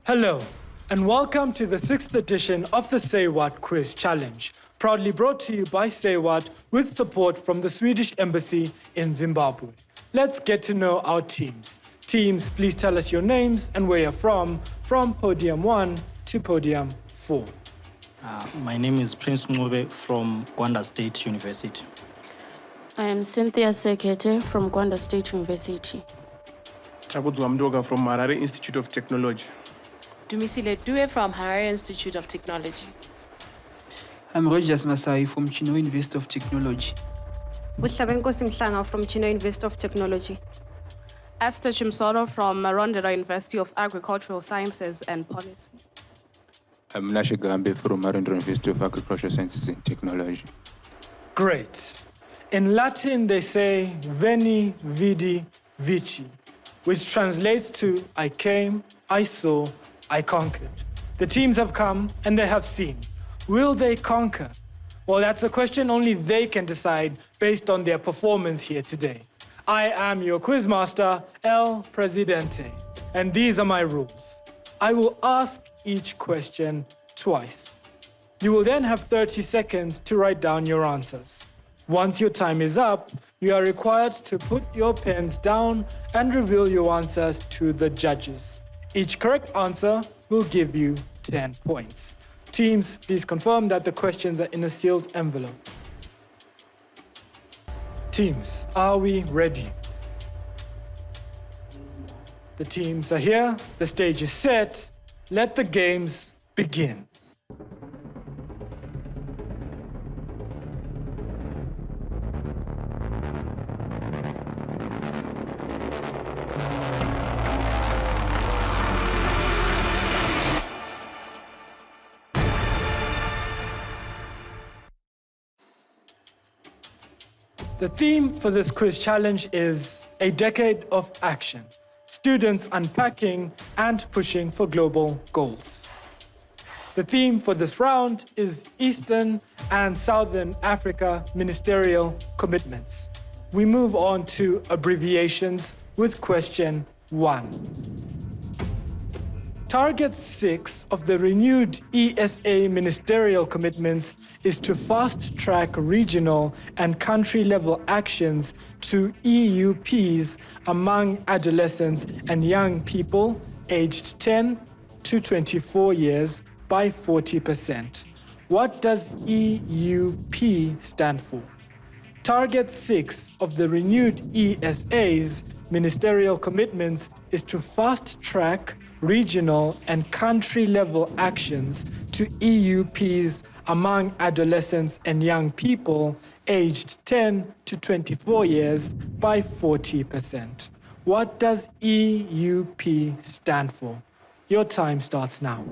Hello, and welcome to the 6th edition of the Say What Quiz Challenge, proudly brought to you by Say What with support from the Swedish Embassy in Zimbabwe. Let's get to know our teams. Teams, please tell us your names and where you're from Podium 1 to Podium 4. My name is Prince Ngube from Gwanda State University. I am Cynthia Sekete from Gwanda State University. Tabudzwa Mdoga from Harare Institute of Technology. Dumisile Due from Harare Institute of Technology. I'm Rogers Masai from Chinhoyi University of Technology. Buhlabenkosi Mhlanga from Chinhoyi University of Technology. Esther Chimsolo from Marondera University of Agricultural Sciences and Policy. I'm Nashe Gambe from Marondera University of Agricultural Sciences and Technology. Great. In Latin, they say veni, vidi, vici, which translates to I came, I saw, I conquered. The teams have come and they have seen. Will they conquer? Well, that's a question only they can decide based on their performance here today. I am your quizmaster, El Presidente, and these are my rules. I will ask each question twice. You will then have 30 seconds to write down your answers. Once your time is up, you are required to put your pens down and reveal your answers to the judges. Each correct answer will give you 10 points. Teams, please confirm that the questions are in a sealed envelope. Teams, are we ready? The teams are here, the stage is set. Let the games begin. The theme for this quiz challenge is a decade of action. Students unpacking and pushing for global goals. The theme for this round is Eastern and Southern Africa ministerial commitments. We move on to abbreviations with question 1. Target 6 of the renewed ESA ministerial commitments is to fast-track regional and country-level actions to EUPs among adolescents and young people aged 10 to 24 years by 40%. What does EUP stand for? Target 6 of the renewed ESA's ministerial commitments is to fast-track regional and country-level actions to EUPs among adolescents and young people aged 10 to 24 years by 40%. What does EUP stand for? Your time starts now.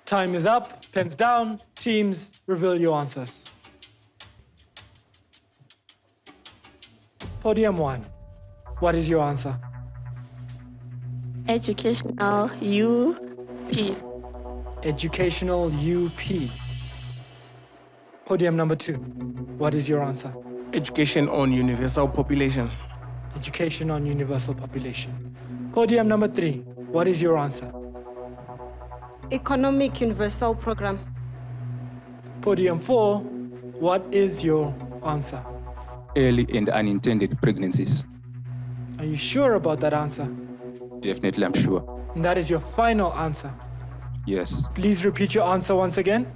Time is up, pens down, teams, reveal your answers. Podium 1, what is your answer? Educational UP. Educational UP. Podium number 2, what is your answer? Education on universal population. Education on universal population. Podium number 3, what is your answer? Economic Universal Program. Podium 4, what is your answer? Early and unintended pregnancies. Are you sure about that answer? Definitely, I'm sure. And that is your final answer. Yes. Please repeat your answer once again.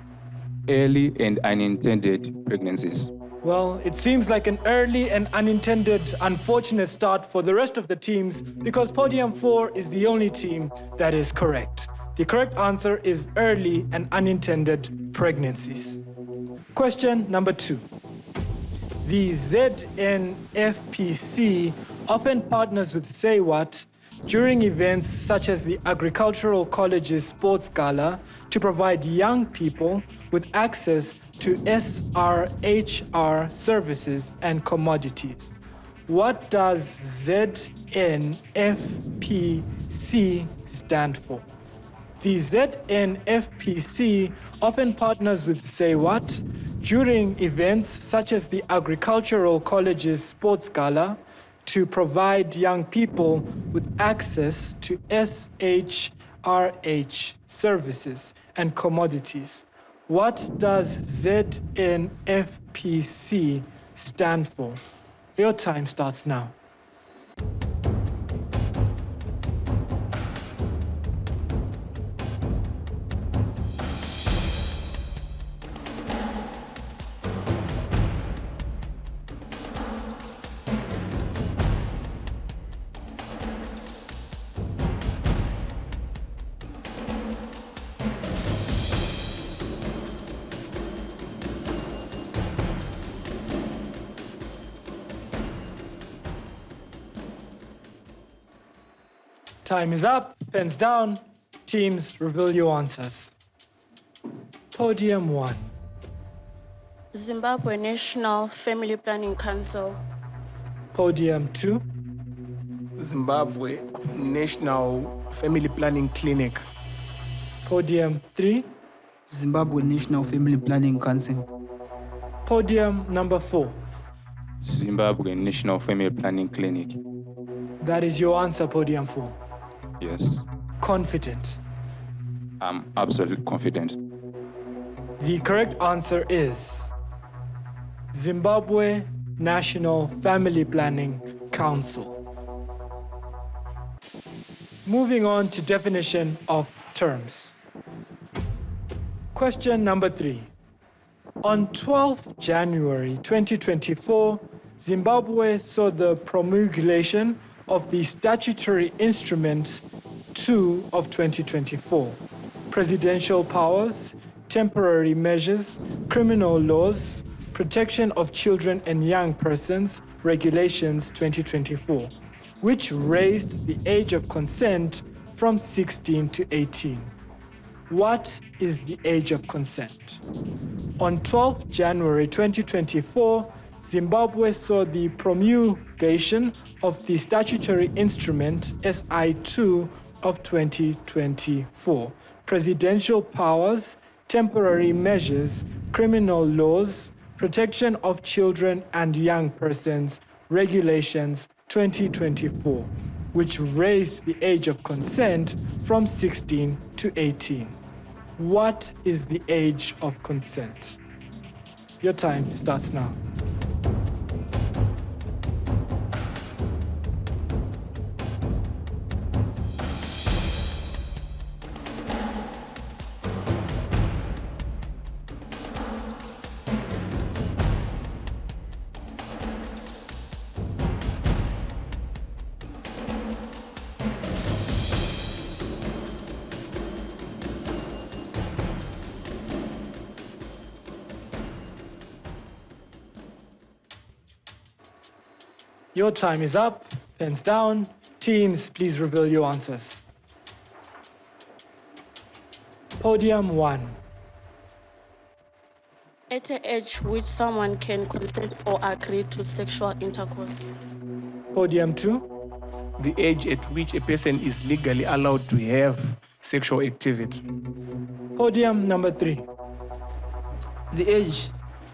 Early and unintended pregnancies. Well, it seems like an early and unintended unfortunate start for the rest of the teams because Podium 4 is the only team that is correct. The correct answer is early and unintended pregnancies. Question number 2. The ZNFPC often partners with SAYWHAT during events such as the Agricultural College's Sports Gala to provide young people with access to SRHR services and commodities. What does ZNFPC stand for? The ZNFPC often partners with SAYWHAT during events such as the Agricultural College's Sports Gala to provide young people with access to SHRH services and commodities. What does ZNFPC stand for? Your time starts now. Time is up, pens down, teams reveal your answers. Podium 1, Zimbabwe National Family Planning Council. podium 2, Zimbabwe National Family Planning Clinic. podium 3, Zimbabwe National Family Planning Council. podium number 4. Zimbabwe National Family Planning Clinic. That is your answer, podium 4. Yes, Confident. I'm absolutely confident. The correct answer is Zimbabwe National Family Planning Council. Moving on to definition of terms. Question number 3. On 12th January 2024, Zimbabwe saw the promulgation of the statutory instrument 2 of 2024, presidential powers, temporary measures, criminal laws, protection of children and young persons, regulations 2024, which raised the age of consent from 16 to 18. What is the age of consent? On 12th January 2024, Zimbabwe saw the promulgation of the statutory instrument SI2 of 2024, presidential powers, temporary measures, criminal laws, protection of children and young persons, regulations 2024, which raised the age of consent from 16 to 18. What is the age of consent? Your time starts now. Your time is up, pens down. Teams, please reveal your answers. Podium 1, At an age which someone can consent or agree to sexual intercourse. podium 2, The age at which a person is legally allowed to have sexual activity. podium number 3, The age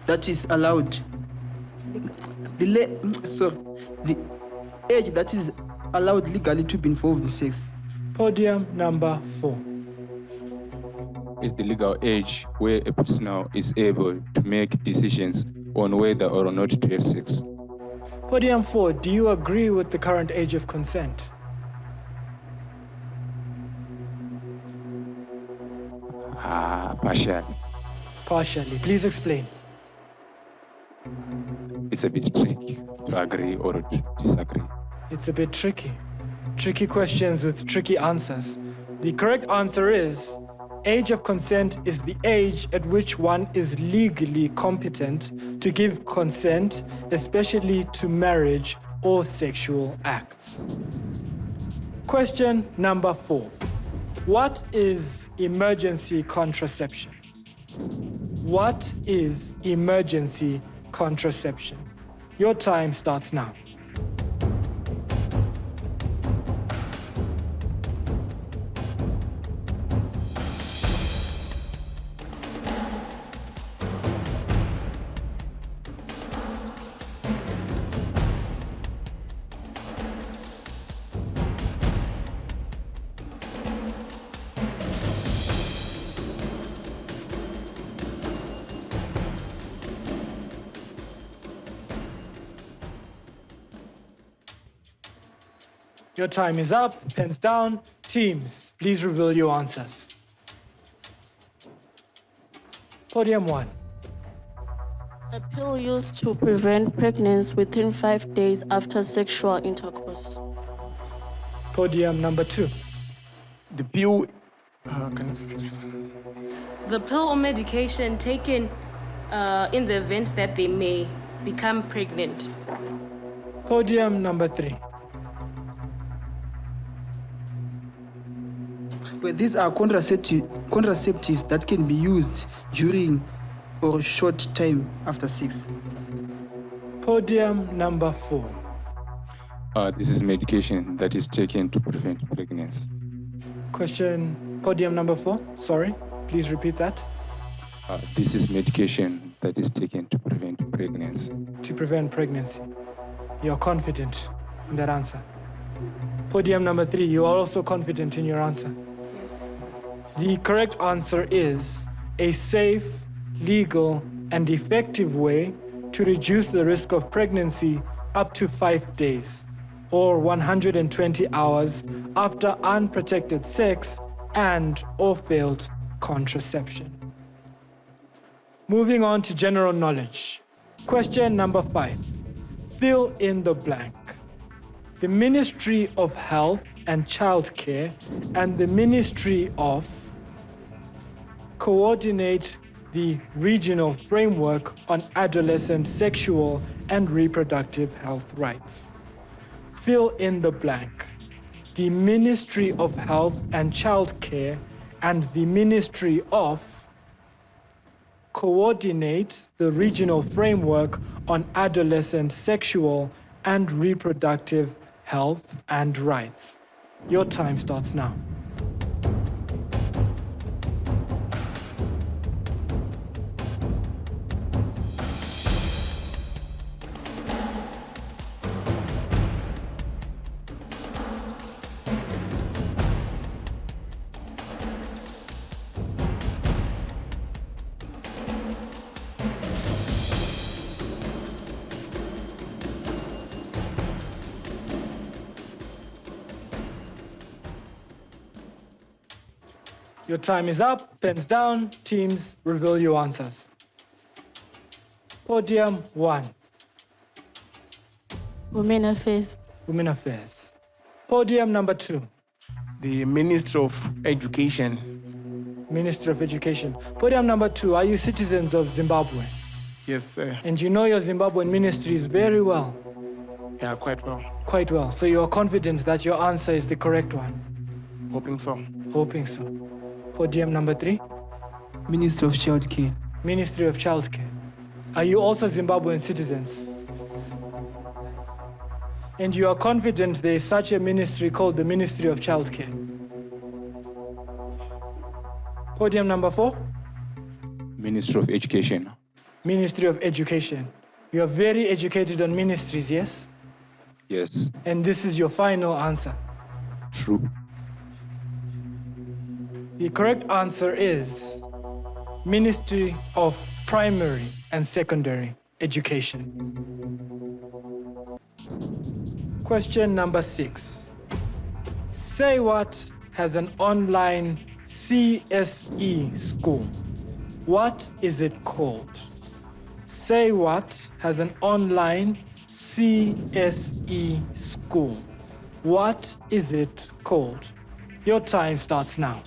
that is allowed. The age that is allowed legally to be involved in sex. podium number 4, Is the legal age where a person is able to make decisions on whether or not to have sex. podium 4. Do you agree with the current age of consent? Partially. Partially. Please explain. It's a bit tricky to agree or to disagree. It's a bit tricky. Tricky questions with tricky answers. The correct answer is age of consent is the age at which one is legally competent to give consent, especially to marriage or sexual acts. Question number 4. What is emergency contraception? What is emergency contraception? Your time starts now. Your time is up, pens down. Teams, please reveal your answers. Podium 1. A pill used to prevent pregnancy within 5 days after sexual intercourse. Podium number 2. The pill. The pill or medication taken in the event that they may become pregnant. Podium number 3. Well, these are contraceptives that can be used during or short time after sex. Podium number 4. This is medication that is taken to prevent pregnancy. Question, podium number 4. Sorry, please repeat that. This is medication that is taken to prevent pregnancy. To prevent pregnancy. You're confident in that answer. Podium number 3, you are also confident in your answer. Yes. The correct answer is a safe, legal, and effective way to reduce the risk of pregnancy up to 5 days or 120 hours after unprotected sex and or failed contraception. Moving on to general knowledge. Question number 5. Fill in the blank. The Ministry of Health and Childcare and the Ministry of coordinate the regional framework on adolescent sexual and reproductive health rights. Fill in the blank. The Ministry of Health and Childcare and the Ministry of coordinate the regional framework on adolescent sexual and reproductive health and rights. Your time starts now. Your time is up, pens down, teams, reveal your answers. Podium 1, Women Affairs. Women Affairs. Podium number 2, The Ministry of Education. Ministry of Education. Podium number 2, are you citizens of Zimbabwe? Yes, sir. And you know your Zimbabwean ministries very well? Yeah, quite well. Quite well. So you are confident that your answer is the correct one? Hoping so. Hoping so. Podium number 3, Ministry of Childcare. Ministry of Childcare. Are you also Zimbabwean citizens? And you are confident there is such a ministry called the Ministry of Childcare? Podium number 4, Ministry of Education. Ministry of Education. You are very educated on ministries, yes? Yes, And this is your final answer. true. The correct answer is Ministry of Primary and Secondary Education. Question number 6. SAYWHAT has an online CSE school. What is it called? SAYWHAT has an online CSE school. What is it called? Your time starts now.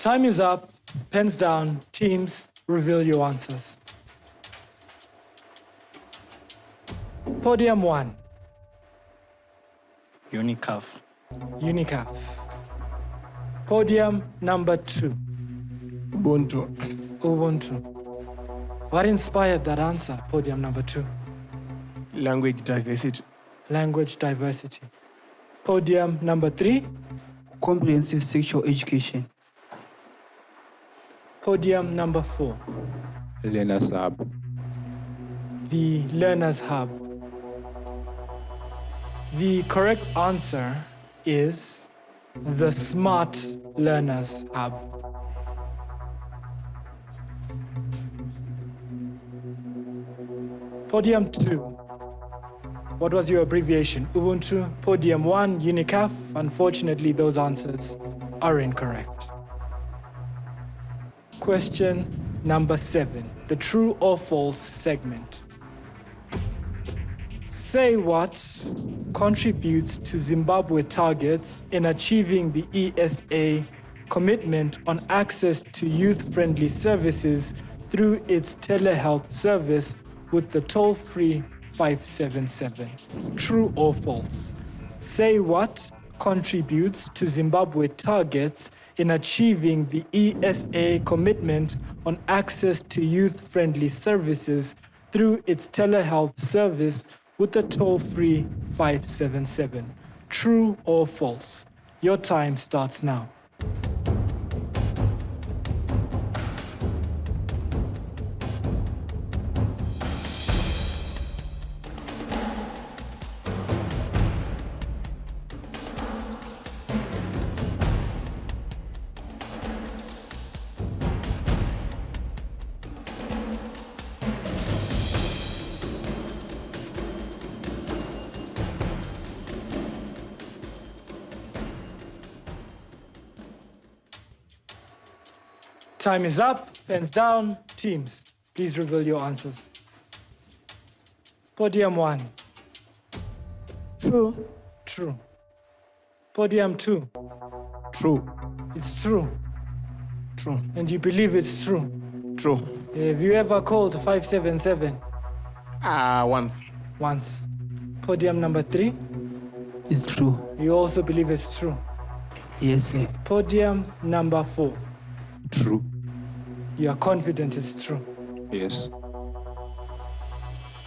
Time is up. Pens down. Teams, reveal your answers. Podium 1, UNICAF. UNICAF. Podium number 2, Ubuntu. Ubuntu. What inspired that answer, podium number 2? Language diversity. Language diversity. Podium number 3, Comprehensive sexual education. podium number 4, Learners Hub. the Learners Hub. The correct answer is the Smart Learners Hub. Podium 2. What was your abbreviation? Ubuntu. Podium 1, UNICAF. Unfortunately, those answers are incorrect. Question number 7, the true or false segment. Say what contributes to Zimbabwe targets in achieving the ESA commitment on access to youth-friendly services through its telehealth service with the toll-free 577. True or false? Say what contributes to Zimbabwe targets in achieving the ESA commitment on access to youth-friendly services through its telehealth service with the toll-free 577. True or false? Your time starts now. Time is up. Pens down. Teams, please reveal your answers. Podium 1. True. True. Podium 2. True. It's true. True. And you believe it's true. True. Have you ever called 577? Once. Once. Podium number 3. It's true. You also believe it's true. Yes, sir. Podium number 4. True. You are confident it's true. Yes.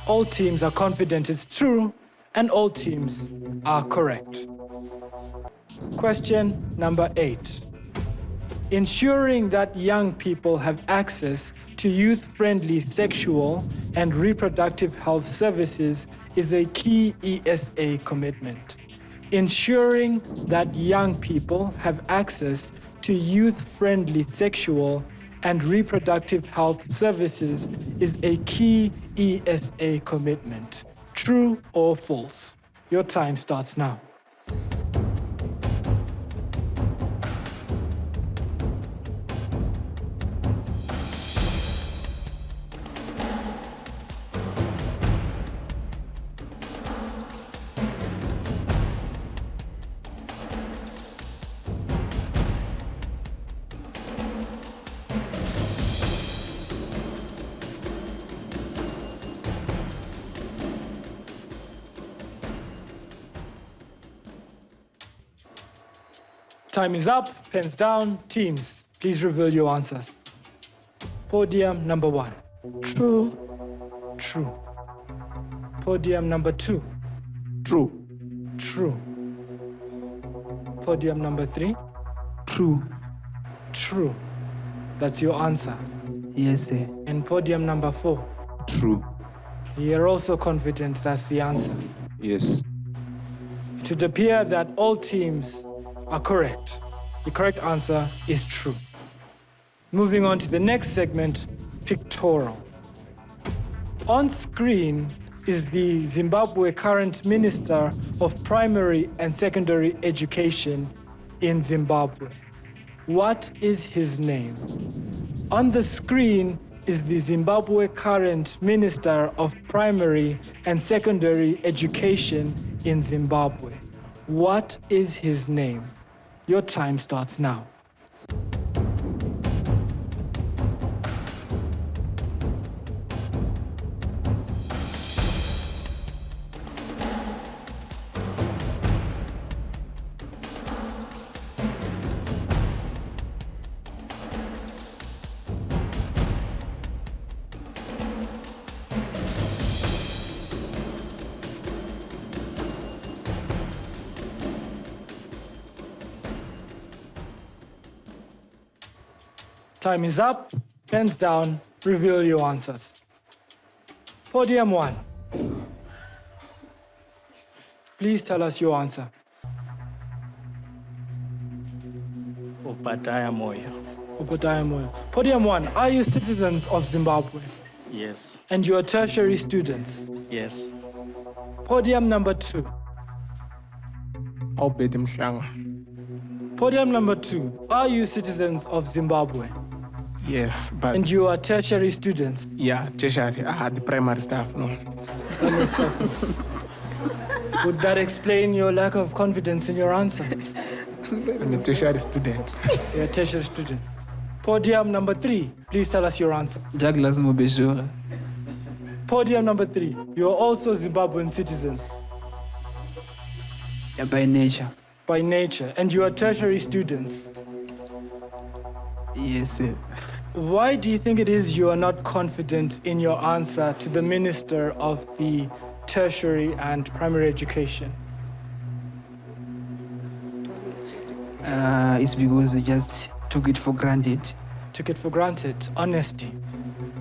All teams are confident it's true, and all teams are correct. Question number 8. Ensuring that young people have access to youth-friendly sexual and reproductive health services is a key ESA commitment. Ensuring that young people have access to youth-friendly sexual and reproductive health services is a key ESA commitment. True or false? Your time starts now. Time is up. Pens down. Teams, please reveal your answers. Podium number 1. True. True. Podium number 2. True. True. Podium number 3. True. True. That's your answer. Yes, sir. And podium number 4. True. You're also confident that's the answer. Yes. It would appear that all teams are correct. The correct answer is true. Moving on to the next segment, pictorial. On screen is the Zimbabwe current Minister of Primary and Secondary Education in Zimbabwe. What is his name? On the screen is the Zimbabwe current Minister of Primary and Secondary Education in Zimbabwe. What is his name? Your time starts now. Time is up. Pens down. Reveal your answers. Podium 1. Please tell us your answer. Upataya Moyo. Upataya Moyo. Podium 1. Are you citizens of Zimbabwe? Yes. And you are tertiary students? Yes. Podium number 2. Awubethe Mhlanga. Podium number 2. Are you citizens of Zimbabwe? Yes, but And you are tertiary students? yeah, tertiary. The primary staff, no. Would that explain your lack of confidence in your answer? I'm a tertiary student. You're a tertiary student. Podium number 3. Please tell us your answer. Douglas Mobejora. Podium number 3. You are also Zimbabwean citizens Yeah, by nature. by nature, and you are tertiary students. Yes, sir. Why do you think it is you are not confident in your answer to the Minister of the Tertiary and Primary Education? It's because I just took it for granted. Took it for granted. Honesty.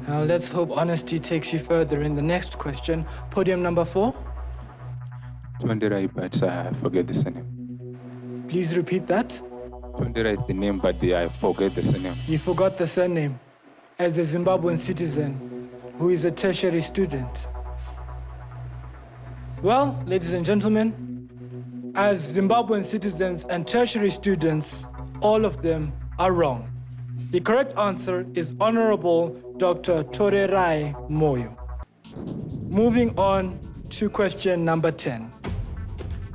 Now let's hope honesty takes you further in the next question. Podium number 4. Tonderai, but I forget the surname. Please repeat that. Tonderai is the name, but I forget the surname. You forgot the surname. As a Zimbabwean citizen who is a tertiary student. Well, ladies and gentlemen, as Zimbabwean citizens and tertiary students, all of them are wrong. The correct answer is Honorable Dr. Torerai Moyo. Moving on to question number 10.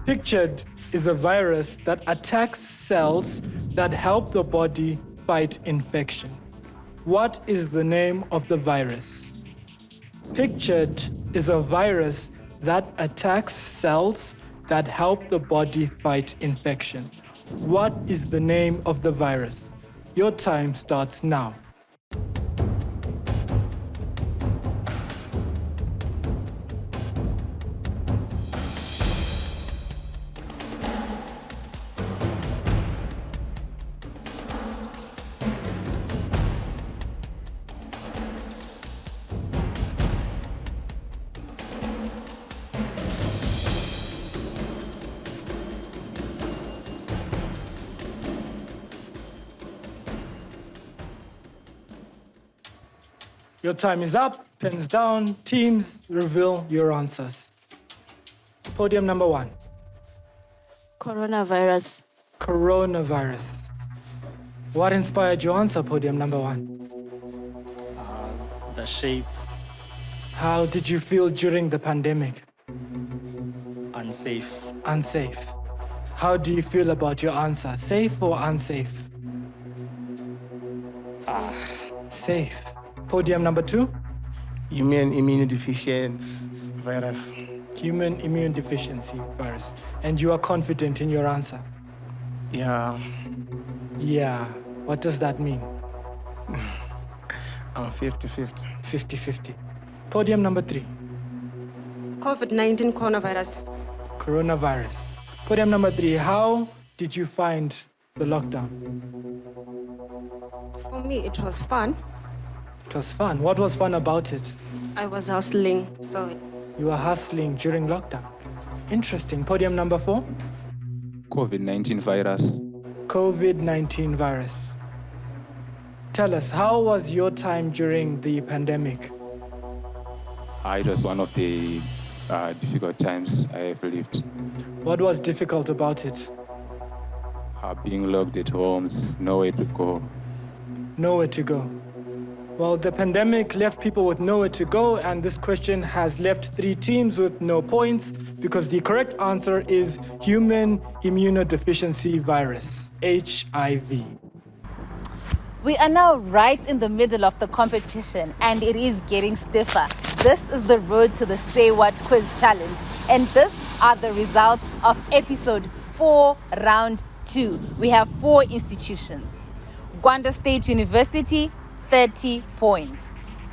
Pictured is a virus that attacks cells that help the body fight infection. What is the name of the virus? Pictured is a virus that attacks cells that help the body fight infection. What is the name of the virus? Your time starts now. Your time is up, pens down, teams, reveal your answers. Podium number 1. Coronavirus. Coronavirus. What inspired your answer, podium number 1? The shape, How did you feel during the pandemic? unsafe. Unsafe. How do you feel about your answer? Safe or unsafe? Safe. Podium number 2. Human immunodeficiency virus. Human immune deficiency virus. And you are confident in your answer? Yeah, Yeah. What does that mean? I'm 50-50. 50-50. Podium number 3. COVID-19 coronavirus. Coronavirus. Podium number 3. How did you find the lockdown? For me, it was fun. It was fun. What was fun about it? I was hustling, so You were hustling during lockdown. Interesting. Podium number 4. COVID-19 virus. COVID-19 virus. Tell us, how was your time during the pandemic? It was one of the difficult times I have lived. What was difficult about it? Being locked at homes, nowhere to go. Nowhere to go. Well, the pandemic left people with nowhere to go, and this question has left 3 teams with no points because the correct answer is human immunodeficiency virus, HIV. We are now right in the middle of the competition and it is getting stiffer. This is the road to the Say What Quiz Challenge, and these are the results of episode 4, round 2. We have 4 institutions. Gwanda State University, 30 points.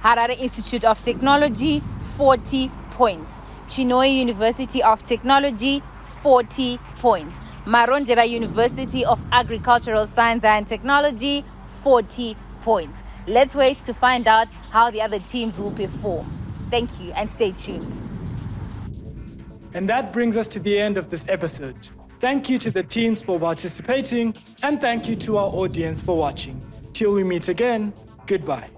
Harare Institute of Technology, 40 points. Chinhoyi University of Technology, 40 points. Marondera University of Agricultural Science and Technology, 40 points. Let's wait to find out how the other teams will perform. Thank you and stay tuned. And that brings us to the end of this episode. Thank you to the teams for participating, and thank you to our audience for watching. Till we meet again, goodbye.